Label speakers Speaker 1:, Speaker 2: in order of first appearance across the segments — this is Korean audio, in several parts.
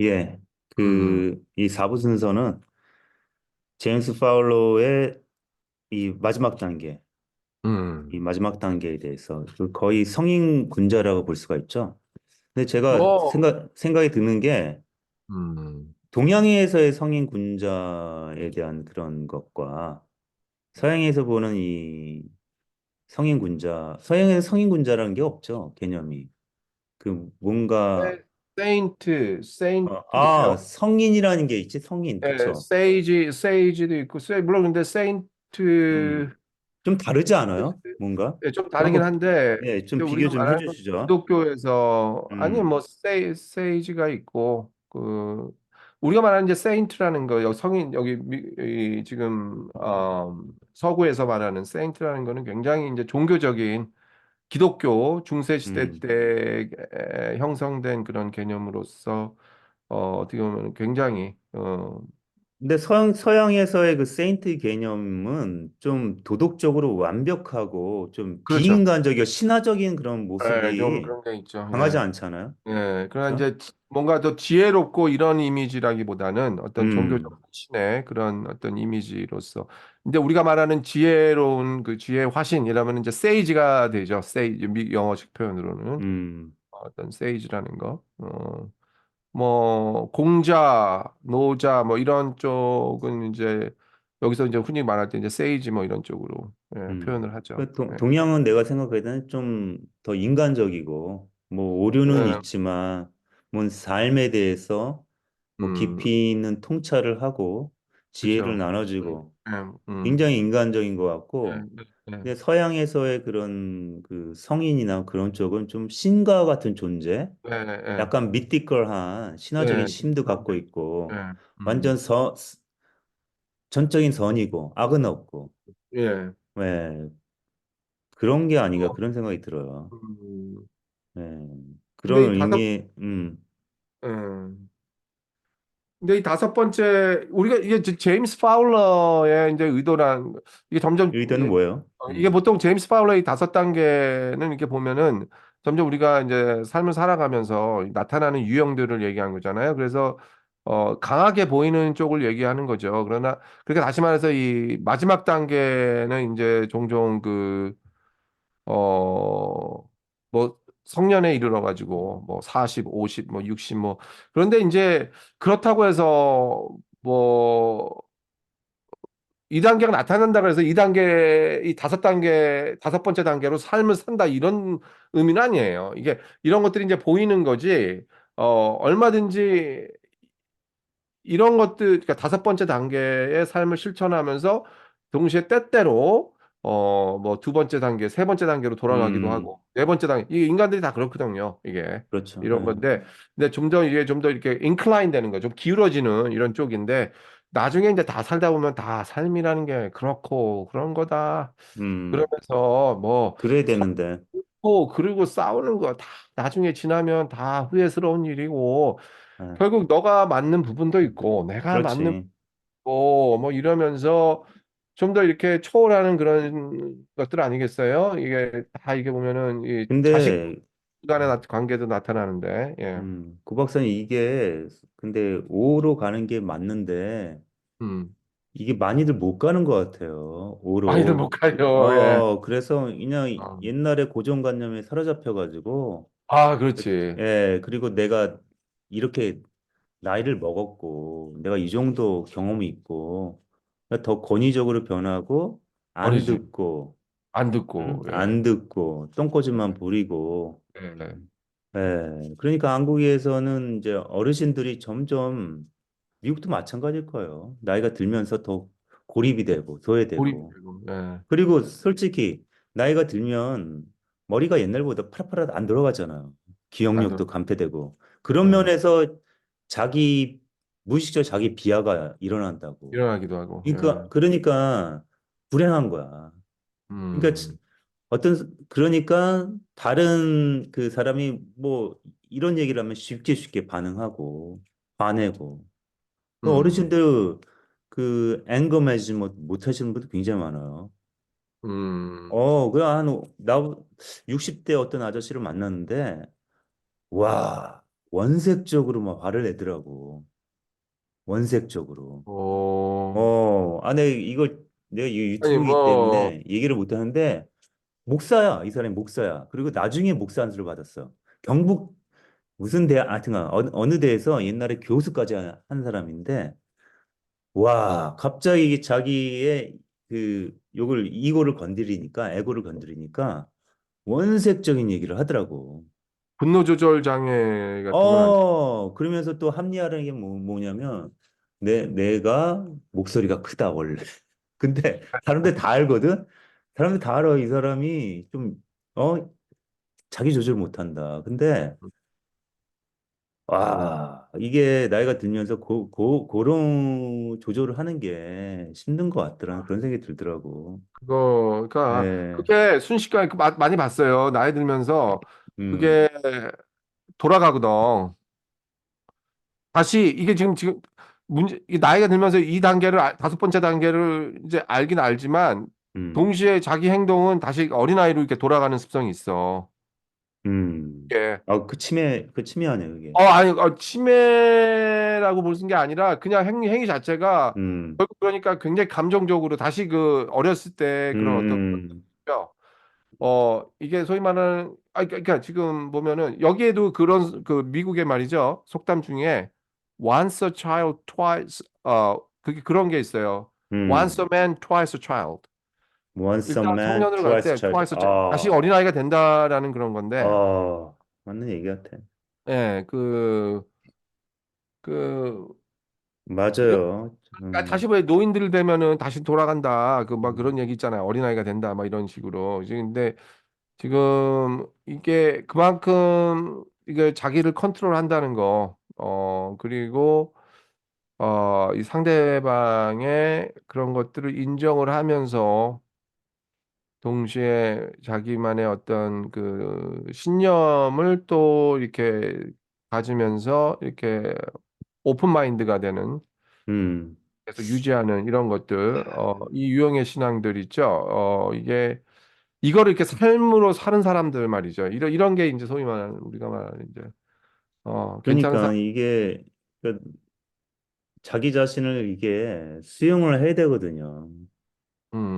Speaker 1: 예.
Speaker 2: 음,
Speaker 1: 이 4부 순서는 제임스 파울로의 이 마지막 단계, 이
Speaker 2: 음.
Speaker 1: 마지막 단계에 대해서 그 거의 성인 군자라고 볼 수가 있죠. 근데 제가
Speaker 2: 뭐,
Speaker 1: 생각이 드는 게
Speaker 2: 음.
Speaker 1: 동양에서의 성인 군자에 대한 그런 것과 서양에서 보는 이 성인 군자, 서양에서 성인 군자라는 게 없죠, 개념이. 그 뭔가,
Speaker 2: 세인트세요.
Speaker 1: 성인이라는 게 있지, 성인,
Speaker 2: 예,
Speaker 1: 그쵸?
Speaker 2: 세이지도 있고, 물론 근데 세인트,
Speaker 1: 음. 좀 다르지 않아요? 뭔가?
Speaker 2: 예, 좀
Speaker 1: 그런
Speaker 2: 다르긴
Speaker 1: 거,
Speaker 2: 한데,
Speaker 1: 네, 좀
Speaker 2: 이제
Speaker 1: 비교
Speaker 2: 우리가
Speaker 1: 좀
Speaker 2: 말하는
Speaker 1: 해주시죠.
Speaker 2: 기독교에서, 아니,
Speaker 1: 음,
Speaker 2: 뭐, 세이지가 있고, 우리가 말하는 이제 세인트라는 거, 여기 성인, 여기, 지금, 서구에서 말하는 세인트라는 거는 굉장히 이제 종교적인 기독교 중세 시대
Speaker 1: 음.
Speaker 2: 때 형성된 그런 개념으로서, 어떻게 보면 굉장히,
Speaker 1: 근데 서양에서의 그 세인트 개념은 좀 도덕적으로 완벽하고 좀
Speaker 2: 그렇죠.
Speaker 1: 비인간적이고 신화적인 그런
Speaker 2: 예, 좀
Speaker 1: 모습이
Speaker 2: 그런 게 있죠.
Speaker 1: 강하지
Speaker 2: 예.
Speaker 1: 않잖아요?
Speaker 2: 예. 그러나
Speaker 1: 그렇죠?
Speaker 2: 이제 뭔가 더 지혜롭고 이런 이미지라기보다는 어떤 종교적
Speaker 1: 음,
Speaker 2: 신의 그런 어떤 이미지로서. 근데 우리가 말하는 지혜로운 그 지혜 화신이라면 이제 세이지가 되죠. 세이지, 영어식 표현으로는
Speaker 1: 음.
Speaker 2: 어떤 세이지라는 거. 뭐 공자, 노자 뭐 이런 쪽은 이제 여기서 이제 흔히 말할 때 이제 세이지 뭐 이런 쪽으로 표현을 하죠. 예.
Speaker 1: 동양은 내가 생각할 때는 좀 더 인간적이고, 뭐, 오류는
Speaker 2: 예.
Speaker 1: 있지만, 뭐, 삶에 대해서 뭐,
Speaker 2: 음,
Speaker 1: 깊이 있는 통찰을 하고, 지혜를
Speaker 2: 그렇죠.
Speaker 1: 나눠주고,
Speaker 2: 예,
Speaker 1: 굉장히 인간적인 것 같고,
Speaker 2: 예, 예,
Speaker 1: 근데 서양에서의 그런 그 성인이나 그런 쪽은 좀 신과 같은 존재,
Speaker 2: 예, 예,
Speaker 1: 약간 미티컬한 신화적인
Speaker 2: 예,
Speaker 1: 심도
Speaker 2: 그런
Speaker 1: 갖고
Speaker 2: 게,
Speaker 1: 있고,
Speaker 2: 예,
Speaker 1: 완전 전적인 선이고, 악은 없고,
Speaker 2: 예.
Speaker 1: 네, 그런 게 아닌가
Speaker 2: 어,
Speaker 1: 그런 생각이 들어요.
Speaker 2: 음,
Speaker 1: 네,
Speaker 2: 근데
Speaker 1: 그런 의미,
Speaker 2: 예. 근데 이 다섯 번째 우리가 이게 제임스 파울러의 이제 의도란 이게 점점
Speaker 1: 의도는 뭐예요?
Speaker 2: 이게 보통 제임스 파울러의 다섯 단계는 이렇게 보면은 점점 우리가 이제 삶을 살아가면서 나타나는 유형들을 얘기한 거잖아요. 그래서 강하게 보이는 쪽을 얘기하는 거죠. 그러니까 다시 말해서 이 마지막 단계는 이제 종종 뭐 성년에 이르러 가지고 뭐 40, 50, 뭐 60, 뭐 그런데 이제 그렇다고 해서 뭐 2단계가 나타난다 그래서 2단계 이 다섯 단계 다섯 번째 단계로 삶을 산다 이런 의미는 아니에요. 이게 이런 것들이 이제 보이는 거지. 얼마든지 이런 것들, 그러니까 다섯 번째 단계의 삶을 실천하면서 동시에 때때로 뭐 두 번째 단계, 세 번째 단계로 돌아가기도
Speaker 1: 음,
Speaker 2: 하고 네 번째 단계, 이 인간들이 다 그렇거든요. 이게
Speaker 1: 그렇죠.
Speaker 2: 이런 건데, 근데 좀 더 이게 좀 더 이렇게 인클라인 되는 거, 좀 기울어지는 이런 쪽인데 나중에 이제 다 살다 보면 다 삶이라는 게 그렇고 그런 거다. 그러면서 뭐
Speaker 1: 그래야 되는데,
Speaker 2: 그리고 싸우는 거 다 나중에 지나면 다 후회스러운 일이고
Speaker 1: 예,
Speaker 2: 결국 너가 맞는 부분도 있고 내가 맞는
Speaker 1: 그렇지.
Speaker 2: 뭐 이러면서 좀 더 이렇게 초월하는 그런 것들 아니겠어요? 이게 다 이게 보면은 이 자식
Speaker 1: 근데,
Speaker 2: 간의 관계도 나타나는데 예.
Speaker 1: 구 박사님 이게, 근데 5로 가는 게 맞는데,
Speaker 2: 음.
Speaker 1: 이게 많이들 못 가는 것 같아요.
Speaker 2: 많이들 못
Speaker 1: 5로.
Speaker 2: 가요. 예.
Speaker 1: 그래서 그냥
Speaker 2: 어.
Speaker 1: 옛날에 고정관념에 사로잡혀가지고,
Speaker 2: 아, 그렇지.
Speaker 1: 예, 그리고 내가 이렇게 나이를 먹었고, 내가 이 정도 경험이 있고, 더 권위적으로 변하고, 안
Speaker 2: 아니지.
Speaker 1: 듣고,
Speaker 2: 안 듣고 예.
Speaker 1: 안 듣고, 똥꼬집만
Speaker 2: 예.
Speaker 1: 부리고,
Speaker 2: 예.
Speaker 1: 예, 그러니까 한국에서는 이제 어르신들이 점점, 미국도 마찬가지일 거예요. 나이가 들면서 더 고립이 되고, 소외되고.
Speaker 2: 고립되고 예.
Speaker 1: 그리고 솔직히, 나이가 들면, 머리가 옛날보다 파릇파릇 안 돌아가잖아요.
Speaker 2: 안
Speaker 1: 기억력도
Speaker 2: 들어.
Speaker 1: 감퇴되고. 그런
Speaker 2: 예.
Speaker 1: 면에서 자기, 무의식적 자기 비하가 일어난다고.
Speaker 2: 일어나기도 하고 예.
Speaker 1: 그러니까, 불행한 거야. 그러니까
Speaker 2: 음.
Speaker 1: 그러니까 다른 그 사람이 뭐 이런 얘기를 하면 쉽게 쉽게 반응하고 화내고 그
Speaker 2: 음.
Speaker 1: 어르신들 그 앵거 매니지먼트 못 하시는 분들 굉장히 많아요.
Speaker 2: 음.
Speaker 1: 나 60대 어떤 아저씨를 만났는데 와, 원색적으로 막 화를 내더라고. 원색적으로.
Speaker 2: 어,
Speaker 1: 내가 이
Speaker 2: 아니,
Speaker 1: 유튜브이기
Speaker 2: 뭐,
Speaker 1: 때문에 얘기를 못 하는데, 목사야. 이 사람이 목사야. 그리고 나중에 목사 안수를 받았어. 경북 무슨 대학, 하여튼간 어느 대에서 옛날에 교수까지 한 사람인데, 와, 갑자기 이게 자기의 이거를 건드리니까, 에고를 건드리니까, 원색적인 얘기를 하더라고.
Speaker 2: 분노 조절 장애 같은 건 아니지.
Speaker 1: 그러면서 또 합리화라는 게 뭐냐면, 내가 목소리가 크다, 원래. 근데 사람들 다 알거든? 사람들 다 알아. 이 사람이 어, 자기 조절 못한다. 근데, 와, 이게 나이가 들면서 그런 조절을 하는 게 힘든 것 같더라. 그런 생각이 들더라고.
Speaker 2: 그러니까
Speaker 1: 예,
Speaker 2: 그게 순식간에 많이 봤어요. 나이 들면서
Speaker 1: 음,
Speaker 2: 그게 돌아가거든. 다시 이게 지금 이 나이가 들면서 이 단계를 다섯 번째 단계를 이제 알긴 알지만
Speaker 1: 음,
Speaker 2: 동시에 자기 행동은 다시 어린아이로 이렇게 돌아가는 습성이 있어. 예.
Speaker 1: 그 치매하네, 그게.
Speaker 2: 아니, 치매라고 보는 게 아니라 그냥 행위 자체가
Speaker 1: 음,
Speaker 2: 결국 그러니까 굉장히 감정적으로 다시 그 어렸을 때 그런 어떤
Speaker 1: 음,
Speaker 2: 이게 소위 말하는 그러니까 지금 보면은 여기에도 그런 그 미국의 말이죠. 속담 중에 once a child twice 그게 그런 게 있어요. once
Speaker 1: 음.
Speaker 2: a man twice a child.
Speaker 1: Once a
Speaker 2: 일단
Speaker 1: man,
Speaker 2: 성년으로 갈
Speaker 1: twice a
Speaker 2: 때
Speaker 1: child.
Speaker 2: twice a child 다시 어린아이가 된다라는 그런 건데
Speaker 1: 맞는 얘기 같아.
Speaker 2: 예, 그
Speaker 1: 맞아요.
Speaker 2: 다시 왜 노인들 되면은 다시 돌아간다. 그 막
Speaker 1: 음,
Speaker 2: 그런 얘기 있잖아요. 어린아이가 된다. 막 이런 식으로. 근데 지금 이게 그만큼 이게 자기를 컨트롤한다는 거. 그리고 이 상대방의 그런 것들을 인정을 하면서 동시에 자기만의 어떤 그 신념을 또 이렇게 가지면서 이렇게 오픈 마인드가 되는
Speaker 1: 음.
Speaker 2: 계속 유지하는 이런 것들, 이 유형의 신앙들 있죠. 이게 이거를 이렇게 삶으로 사는 사람들 말이죠. 이런 게 이제 소위 말하는 우리가 말하는 이제 괜찮은 사람.
Speaker 1: 그러니까 이게 그 자기 자신을 이게 수용을 해야 되거든요.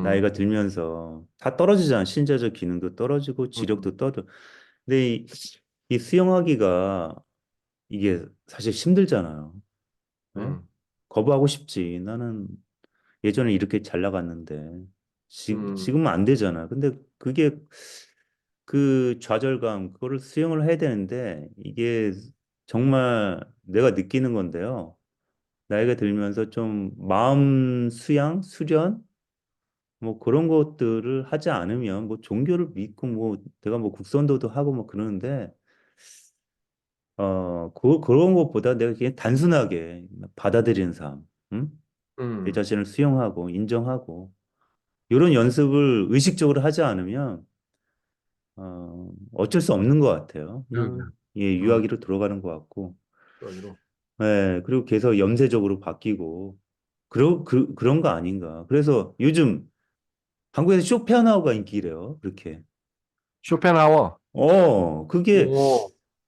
Speaker 1: 나이가
Speaker 2: 음,
Speaker 1: 들면서 다 떨어지잖아. 신체적 기능도 떨어지고
Speaker 2: 음,
Speaker 1: 지력도 떨어져. 근데 이 수용하기가 이게 사실 힘들잖아요. 예?
Speaker 2: 음,
Speaker 1: 거부하고 싶지. 나는 예전에 이렇게 잘 나갔는데
Speaker 2: 음,
Speaker 1: 지금은 안 되잖아. 근데 그게 그 좌절감 그거를 수용을 해야 되는데 이게 정말 내가 느끼는 건데요. 나이가 들면서 좀 마음 수련 뭐 그런 것들을 하지 않으면 뭐 종교를 믿고 뭐 내가 뭐 국선도도 하고 뭐 그러는데 그런 것보다 내가 그냥 단순하게 받아들이는 삶, 응? 내
Speaker 2: 음,
Speaker 1: 자신을 수용하고 인정하고 이런 연습을 의식적으로 하지 않으면 어쩔 수 없는 것 같아요. 그냥
Speaker 2: 유학이야.
Speaker 1: 예,
Speaker 2: 음,
Speaker 1: 유아기로 들어가는 것 같고,
Speaker 2: 유학으로.
Speaker 1: 예, 그리고 계속 염세적으로 바뀌고, 그런 거 아닌가. 그래서 요즘 한국에서 쇼펜하우가 인기래요. 그렇게.
Speaker 2: 쇼펜하워.
Speaker 1: 어, 그게,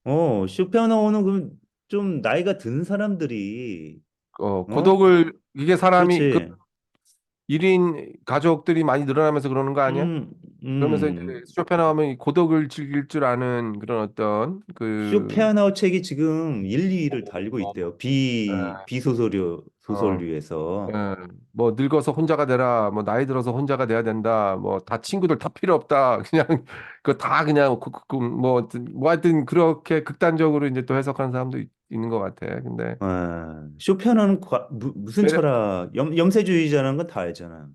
Speaker 2: 오,
Speaker 1: 쇼펜하우는 그럼 좀 나이가 든 사람들이, 어,
Speaker 2: 고독을 이게 사람이 그
Speaker 1: 그렇지.
Speaker 2: 1인 가족들이 많이 늘어나면서 그러는 거 아니야?
Speaker 1: 음,
Speaker 2: 그러면서 이제
Speaker 1: 음.
Speaker 2: 쇼펜하우면 이 고독을 즐길 줄 아는 그런 어떤 그
Speaker 1: 쇼펜하우 책이 지금 1, 2위를 달리고 있대요.
Speaker 2: 어,
Speaker 1: 소설류에서.
Speaker 2: 뭐 늙어서 혼자가 되라, 뭐 나이 들어서 혼자가 돼야 된다, 뭐 다 친구들 다 필요 없다, 그냥 그거 다 그냥 뭐 하여튼 그렇게 극단적으로 이제 또 해석하는 사람도 있는 것 같아. 근데
Speaker 1: 쇼펜하는 무슨
Speaker 2: 매력-
Speaker 1: 철학, 염세주의자라는 건 다 알잖아요.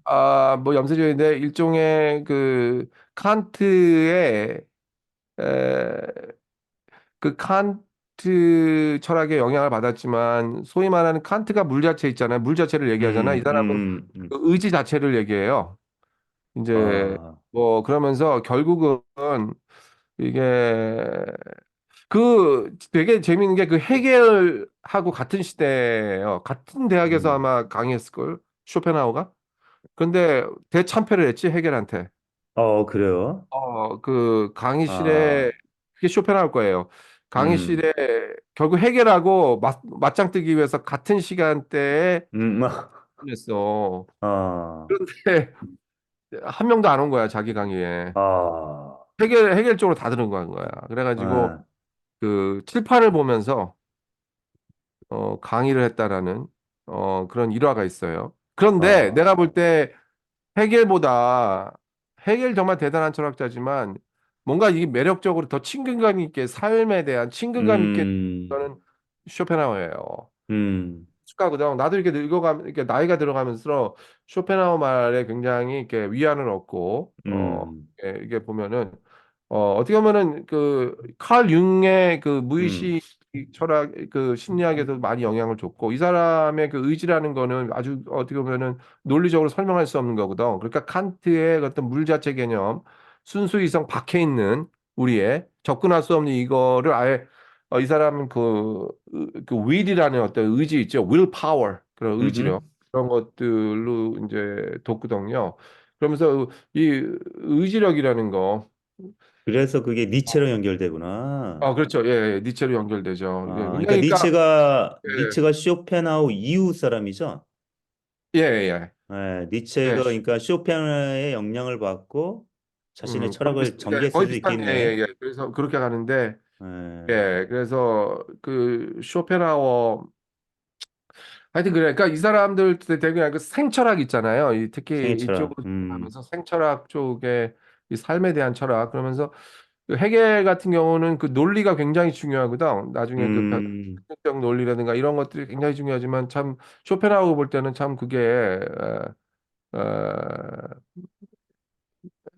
Speaker 2: 뭐 염세주의인데 일종의 그 칸트의 에, 그 칸트 철학의 영향을 받았지만 소위 말하는 칸트가 물 자체 있잖아요. 물 자체를 얘기하잖아. 이 사람은 그 의지 자체를 얘기해요. 이제
Speaker 1: 아,
Speaker 2: 뭐 그러면서 결국은 이게 그 되게 재밌는 게 그 헤겔하고 같은 시대예요. 같은 대학에서
Speaker 1: 음.
Speaker 2: 아마 강의했을 걸 쇼펜하우가. 근데 대참패를 했지 헤겔한테.
Speaker 1: 그래요?
Speaker 2: 그 강의실에
Speaker 1: 아,
Speaker 2: 그게 쇼펜하우일 거예요.
Speaker 1: 음,
Speaker 2: 강의실에 결국 해결하고 맞짱 뜨기 위해서 같은 시간대에
Speaker 1: 음,
Speaker 2: 했어.
Speaker 1: 아,
Speaker 2: 그런데 한 명도 안 온 거야, 자기 강의에.
Speaker 1: 아,
Speaker 2: 해결 쪽으로 다 들은 거야. 그래가지고
Speaker 1: 아,
Speaker 2: 그 칠판을 보면서 강의를 했다라는 그런 일화가 있어요. 그런데
Speaker 1: 아,
Speaker 2: 내가 볼 때 해겔보다 해겔 정말 대단한 철학자지만 뭔가 이게 매력적으로 더 친근감 있게 삶에 대한 친근감 있게
Speaker 1: 음,
Speaker 2: 저는 쇼펜하우어예요.
Speaker 1: 음,
Speaker 2: 축하거든. 나도 이렇게 이렇게 나이가 들어가면서 쇼펜하우어 말에 굉장히 이렇게 위안을 얻고,
Speaker 1: 음,
Speaker 2: 이게 보면은, 어떻게 보면은 그, 칼 융의 그
Speaker 1: 음,
Speaker 2: 무의식 철학, 그 심리학에서 많이 영향을 줬고, 이 사람의 그 의지라는 거는 아주 어떻게 보면은 논리적으로 설명할 수 없는 거거든. 그러니까 칸트의 어떤 물 자체 개념, 순수 이성 박혀 있는 우리의 접근할 수 없는 이거를 아예 이 사람은 그 will이라는 어떤 의지 있죠. will power. 그런 의지력.
Speaker 1: 음.
Speaker 2: 그런 것들로 이제 뒀거든요. 그러면서 이 의지력이라는 거.
Speaker 1: 그래서 그게 니체로 연결되구나.
Speaker 2: 그렇죠. 예, 예. 니체로 연결되죠. 이게
Speaker 1: 아, 그러니까
Speaker 2: 굉장히, 그러니까,
Speaker 1: 니체가 쇼펜하우 이후 사람이죠.
Speaker 2: 예, 예, 예.
Speaker 1: 예,
Speaker 2: 예.
Speaker 1: 니체가 그러니까 쇼펜의 영향을 받고 자신의 철학을
Speaker 2: 거의
Speaker 1: 전개했을 수
Speaker 2: 비슷한, 예, 예,
Speaker 1: 있겠네.
Speaker 2: 예. 그래서 그렇게 가는데,
Speaker 1: 예,
Speaker 2: 예. 그래서 그 쇼펜하우어 하여튼 그래. 그러니까 이 사람들 대부분 그 생철학 있잖아요. 특히
Speaker 1: 생애 철학.
Speaker 2: 이쪽으로 접근하면서 생철학 쪽의 이 삶에 대한 철학. 그러면서 그 헤겔 같은 경우는 그 논리가 굉장히 중요하거든. 나중에 그
Speaker 1: 음,
Speaker 2: 편집적 논리라든가 이런 것들이 굉장히 중요하지만 참 쇼펜하우어 볼 때는 참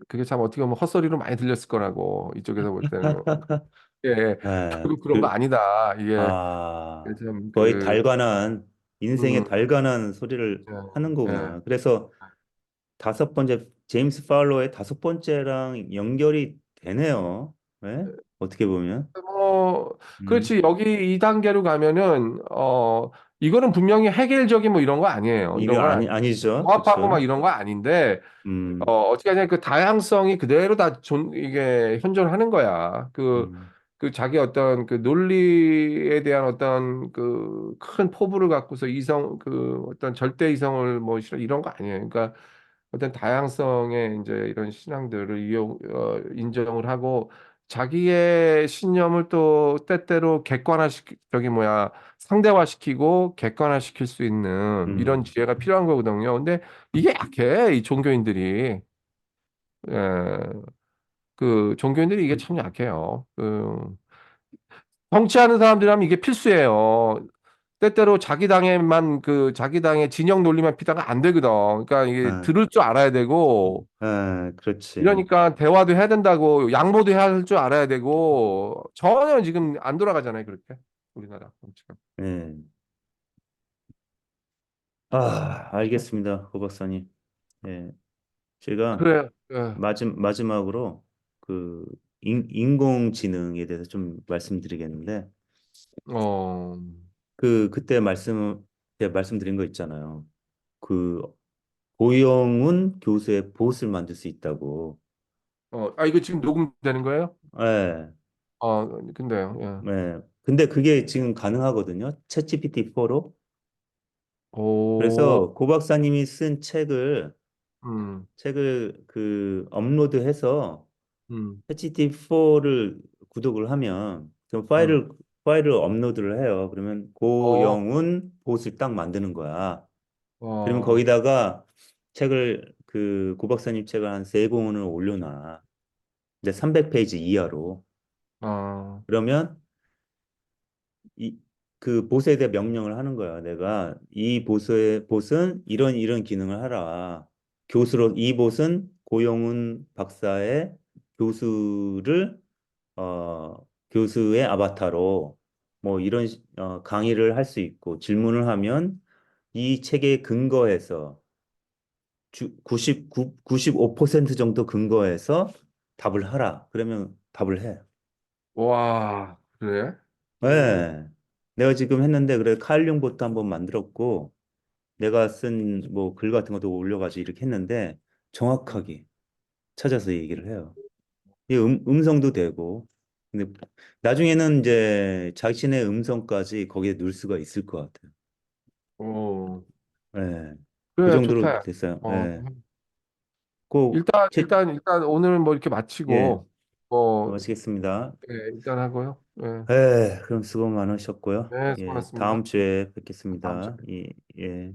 Speaker 2: 그게 참 어떻게 보면 헛소리로 많이 들렸을 거라고 이쪽에서 볼 때는 예, 예.
Speaker 1: 예,
Speaker 2: 결국 그런 거 아니다. 이게
Speaker 1: 아,
Speaker 2: 참
Speaker 1: 거의 달관한, 인생의
Speaker 2: 음,
Speaker 1: 달관한 소리를 하는
Speaker 2: 예, 예.
Speaker 1: 거구나. 그래서 다섯 번째, 제임스 팔로의 다섯 번째랑 연결이 되네요. 예? 어떻게 보면.
Speaker 2: 뭐
Speaker 1: 음,
Speaker 2: 그렇지 여기 이 단계로 가면은 이거는 분명히 해결적인 뭐 이런 거 아니에요.
Speaker 1: 이게
Speaker 2: 이런 건 아니
Speaker 1: 아니죠.
Speaker 2: 조합하고 막
Speaker 1: 그쵸?
Speaker 2: 이런 거 아닌데 어떻게 하냐 그 다양성이 그대로 다 이게 현존하는 거야.
Speaker 1: 음,
Speaker 2: 그 자기 어떤 그 논리에 대한 어떤 그 큰 포부를 갖고서 이성 그 어떤 절대 이성을 뭐 이런 거 아니에요. 그러니까 어떤 다양성의 이제 이런 신앙들을 인정을 하고 자기의 신념을 또 때때로 저기 뭐야 상대화시키고 객관화시킬 수 있는 이런
Speaker 1: 음,
Speaker 2: 지혜가 필요한 거거든요. 근데 이게 약해 이 종교인들이 예, 그 종교인들이 이게 참 약해요. 정치하는 사람들이라면 이게 필수예요. 때때로 자기 당의 진영 논리만 피다가 안 되거든. 그러니까 이게
Speaker 1: 아,
Speaker 2: 들을 줄 알아야 되고
Speaker 1: 그렇지.
Speaker 2: 이러니까 대화도 해야 된다고 양보도 해야 할 줄 알아야 되고 전혀 지금 안 돌아가잖아요 그렇게 우리나라 정치가.
Speaker 1: 예. 아, 알겠습니다, 고 박사님. 예, 제가
Speaker 2: 그래.
Speaker 1: 마지막으로 그 인공지능에 대해서 좀 말씀드리겠는데,
Speaker 2: 어,
Speaker 1: 그때 제가 말씀드린 거 있잖아요. 그 고영훈 교수의 보트를 만들 수 있다고.
Speaker 2: 이거 지금 녹음되는 거예요?
Speaker 1: 예,
Speaker 2: 근데요. 예.
Speaker 1: 예. 근데 그게 지금 가능하거든요. 챗GPT 4로.
Speaker 2: 오,
Speaker 1: 그래서 고 박사님이 쓴
Speaker 2: 음,
Speaker 1: 그 업로드해서 챗GPT 4를 구독을 하면 그
Speaker 2: 음,
Speaker 1: 파일을 업로드를 해요. 그러면
Speaker 2: 어,
Speaker 1: 고영훈 보트를 딱 만드는 거야. 그러면
Speaker 2: 어,
Speaker 1: 거기다가 그 고 박사님 책을 한 세 권을 올려놔. 이제 300페이지 이하로.
Speaker 2: 어,
Speaker 1: 그러면 그 보스에 대해 명령을 하는 거야. 내가 이 보스는 이런 기능을 하라. 이 보스는 고용훈 박사의 교수를 교수의 아바타로 뭐 강의를 할 수 있고 질문을 하면 이 책에 근거해서 95% 정도 근거해서 답을 하라. 그러면 답을 해.
Speaker 2: 와, 그래? 오,
Speaker 1: 네. 내가 지금 했는데 그래 칼륨보트 한번 만들었고 내가 쓴 뭐 글 같은 것도 올려가지고 이렇게 했는데 정확하게 찾아서 얘기를 해요. 이 음성도 되고 근데 나중에는 이제 자신의 음성까지 거기에 넣을 수가 있을 것 같아요.
Speaker 2: 어,
Speaker 1: 예. 그
Speaker 2: 그래,
Speaker 1: 정도로
Speaker 2: 좋다.
Speaker 1: 됐어요.
Speaker 2: 어,
Speaker 1: 예. 꼭,
Speaker 2: 일단 오늘 뭐 이렇게
Speaker 1: 예,
Speaker 2: 마치고, 뭐,
Speaker 1: 마치겠습니다.
Speaker 2: 예, 일단 하고요. 예,
Speaker 1: 예, 그럼 수고 많으셨고요.
Speaker 2: 네,
Speaker 1: 예,
Speaker 2: 수고하셨습니다.
Speaker 1: 다음 주에
Speaker 2: 다음 주에.
Speaker 1: 뵙겠습니다. 예, 예.